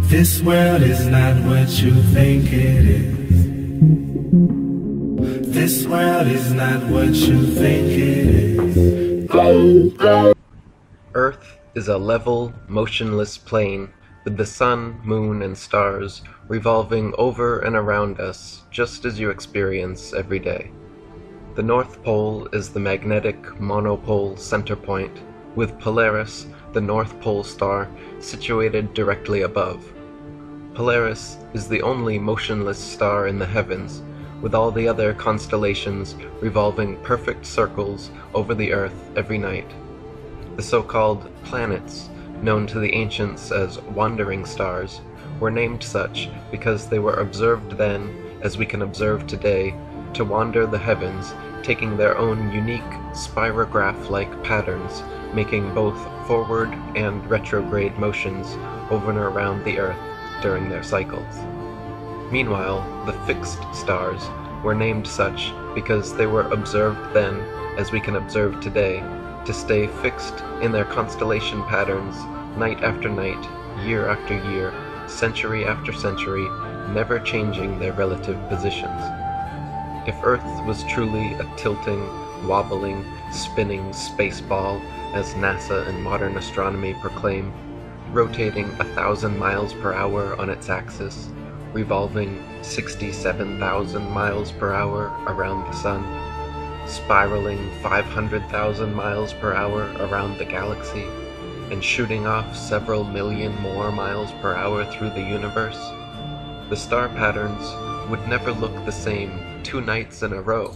This world is not what you think it is. This world is not what you think it is. Earth is a level, motionless plane with the sun, moon, and stars revolving over and around us just as you experience every day. The North Pole is the magnetic monopole center point, with Polaris, the North Pole star, situated directly above. Polaris is the only motionless star in the heavens, with all the other constellations revolving perfect circles over the Earth every night. The so-called planets, known to the ancients as wandering stars, were named such because they were observed then, as we can observe today, to wander the heavens, taking their own unique spirograph-like patterns, making both forward and retrograde motions over and around the Earth during their cycles. Meanwhile, the fixed stars were named such because they were observed then, as we can observe today, to stay fixed in their constellation patterns night after night, year after year, century after century, never changing their relative positions. If Earth was truly a tilting, wobbling, spinning space ball, as NASA and modern astronomy proclaim, rotating 1,000 miles per hour on its axis, revolving 67,000 miles per hour around the Sun, spiraling 500,000 miles per hour around the galaxy, and shooting off several million more miles per hour through the universe, the star patterns would never look the same 2 nights in a row,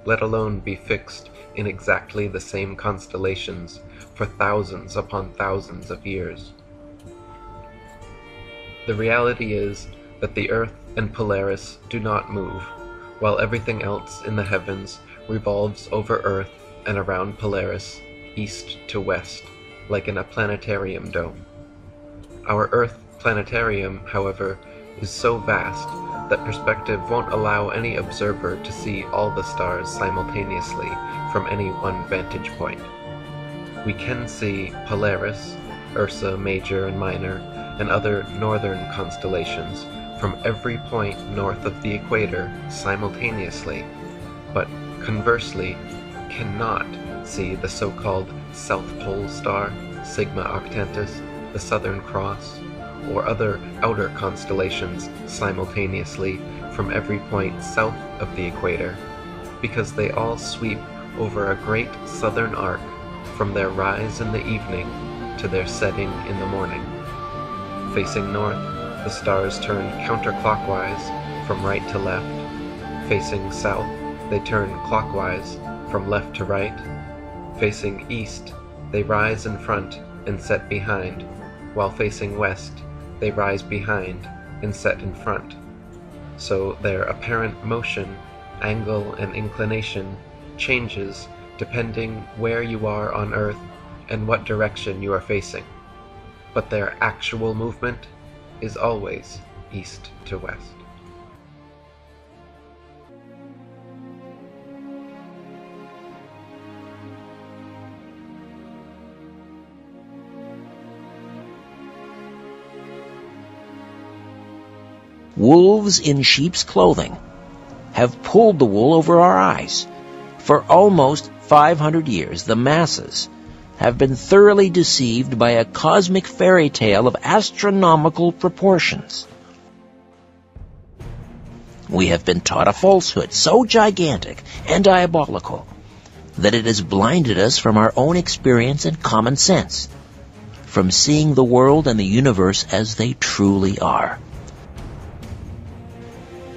let alone be fixed in exactly the same constellations for thousands upon thousands of years. The reality is that the Earth and Polaris do not move, while everything else in the heavens revolves over Earth and around Polaris, east to west, like in a planetarium dome. Our Earth planetarium, however, is so vast that perspective won't allow any observer to see all the stars simultaneously from any one vantage point. We can see Polaris, Ursa Major and Minor, and other northern constellations from every point north of the equator simultaneously, but conversely cannot see the so-called South Pole star, Sigma Octantis, the Southern Cross, or other outer constellations simultaneously from every point south of the equator, because they all sweep over a great southern arc from their rise in the evening to their setting in the morning. Facing north, the stars turn counterclockwise from right to left. Facing south, they turn clockwise from left to right. Facing east, they rise in front and set behind, while facing west, they rise behind and set in front. So their apparent motion, angle, and inclination changes depending where you are on Earth and what direction you are facing. But their actual movement is always east to west. Wolves in sheep's clothing have pulled the wool over our eyes. For almost 500 years, the masses have been thoroughly deceived by a cosmic fairy tale of astronomical proportions. We have been taught a falsehood so gigantic and diabolical that it has blinded us from our own experience and common sense, from seeing the world and the universe as they truly are.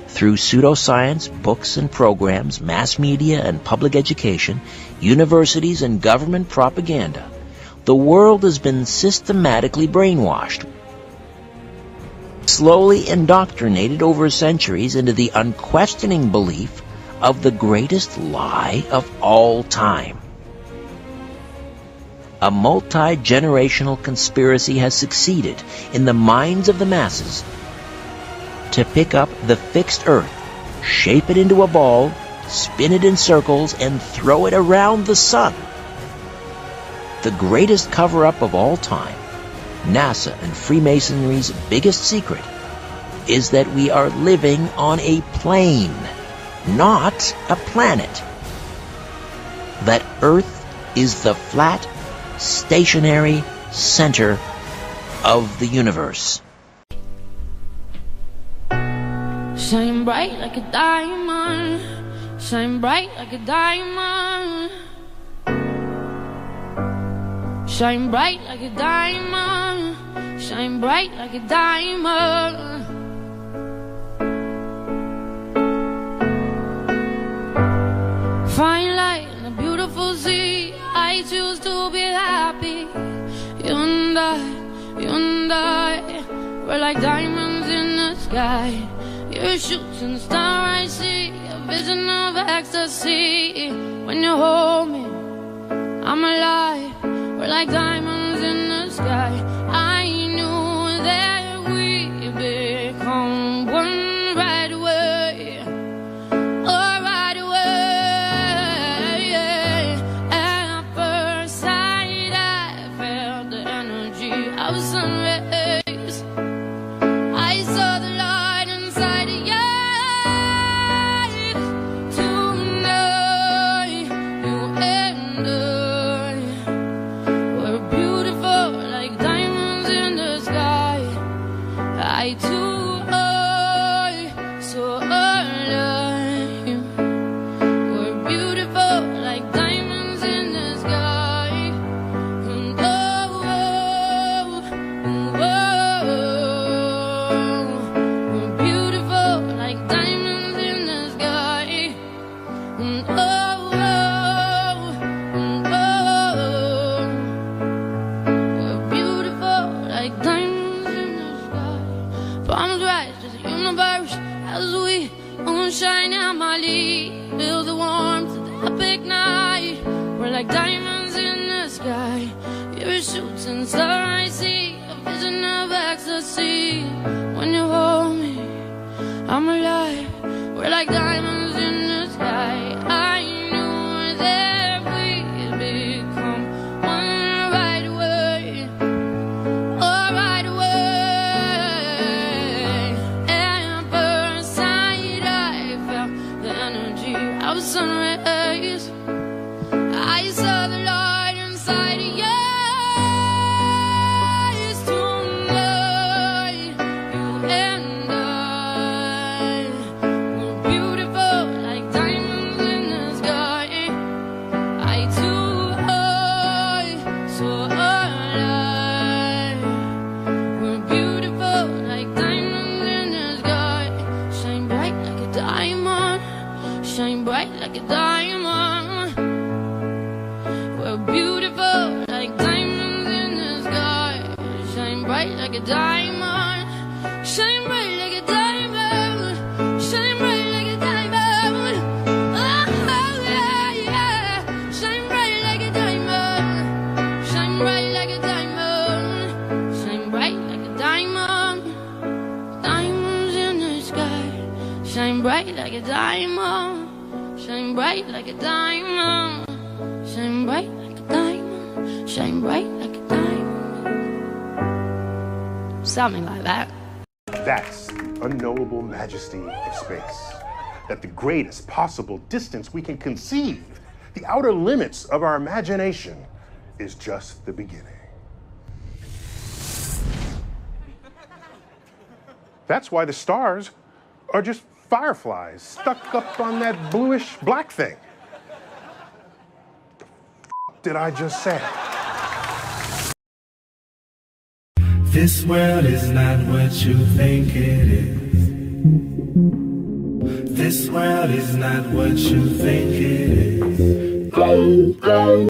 Through pseudoscience, books and programs, mass media and public education, universities and government propaganda, the world has been systematically brainwashed, slowly indoctrinated over centuries into the unquestioning belief of the greatest lie of all time. A multi-generational conspiracy has succeeded in the minds of the masses to pick up the fixed Earth, shape it into a ball, spin it in circles, and throw it around the sun. The greatest cover-up of all time NASA and Freemasonry's biggest secret is that we are living on a plane, not a planet. That Earth is the flat, stationary center of the universe. Shine bright like a diamond, shine bright like a diamond. Shine bright like a diamond, shine bright like a diamond. Fine light in a beautiful sea, I choose to be happy. You and I, we're like diamonds in the sky. You're a shooting star, I see a vision of ecstasy. When you hold me, I'm alive. We're like diamonds in the sky. I knew that we'd become one right away. Oh, right away. At first sight, I felt the energy of sun rays. I saw the light inside of your eyes. Tonight, you and we're beautiful like diamonds in the sky. I too are so alive. We're beautiful like diamonds in the sky. And we're beautiful like diamonds in the sky. And like diamonds in the sky. Palms rise to the universe as we moonshine and Molly build the warmth of the epic night. We're like diamonds in the sky. You're a shooting star, I see a vision of ecstasy. When you hold me, I'm alive. We're like diamonds in the sky. I knew that we'd become one right away. Sun rays. I saw the light inside of your eyes. Tonight, you and I, we're beautiful like diamonds in the sky. I too are so alive. We're beautiful like diamonds in the sky. Shine bright like a diamond, shine bright like a diamond. We're beautiful like diamonds in the sky. Shine bright like a diamond, shine bright like a diamond, shine bright like a diamond. Oh, yeah, yeah. Shine bright like a diamond, shine bright like a diamond, shine bright like a diamond. Diamonds in the sky. Shine bright like a diamond, shine bright like a diamond, shine bright like a diamond, shine bright like a diamond. Something like that. That's the unknowable majesty of space. At the greatest possible distance we can conceive, the outer limits of our imagination is just the beginning. That's why the stars are just fireflies stuck up on that bluish black thing. The f did I just say? This world is not what you think it is. This world is not what you think it is. Oh, oh.